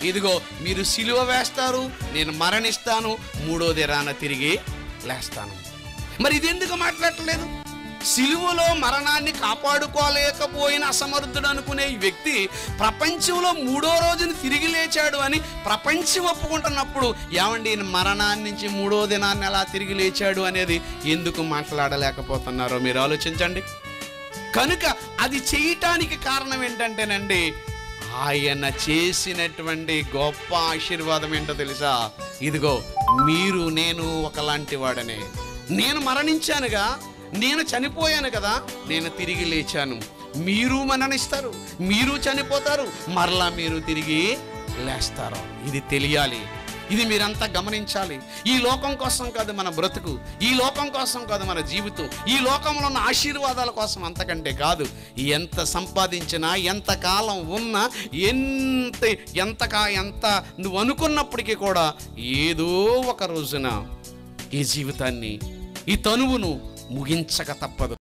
ఇదిగో మీరు సిలువ వేస్తారు, నేను మరణిస్తాను, మూడో దినాన తిరిగి లేస్తాను. మరి ఇది ఎందుకు మాట్లాడట్లేదు? సిలువలో మరణాన్ని కాపాడుకోలేకపోయిన అసమర్థుడు అనుకునే ఈ వ్యక్తి ప్రపంచంలో మూడో రోజున తిరిగి లేచాడు అని ప్రపంచం ఒప్పుకుంటున్నప్పుడు ఏమండి మరణాన్ని నుంచి మూడో దినాన్ని ఎలా తిరిగి లేచాడు అనేది ఎందుకు మాట్లాడలేకపోతున్నారో మీరు ఆలోచించండి. కనుక అది చేయటానికి కారణం ఏంటంటేనండి, ఆయన చేసినటువంటి గొప్ప ఆశీర్వాదం ఏంటో తెలుసా? ఇదిగో మీరు నేను ఒకలాంటి వాడనే, నేను మరణించానుగా, నేను చనిపోయాను కదా, నేను తిరిగి లేచాను. మీరు మరణిస్తారు, మీరు చనిపోతారు, మరలా మీరు తిరిగి లేస్తారు. ఇది తెలియాలి, ఇది మీరంతా గమనించాలి. ఈ లోకం కోసం కాదు మన బ్రతుకు, ఈ లోకం కోసం కాదు మన జీవితం, ఈ లోకంలో ఉన్న ఆశీర్వాదాల కోసం అంతకంటే కాదు. ఎంత సంపాదించినా, ఎంతకాలం ఉన్నా, ఎంత నువ్వు అనుకున్నప్పటికీ కూడా ఏదో ఒక రోజున ఈ జీవితాన్ని, ఈ తనువును ముగించక తప్పదు.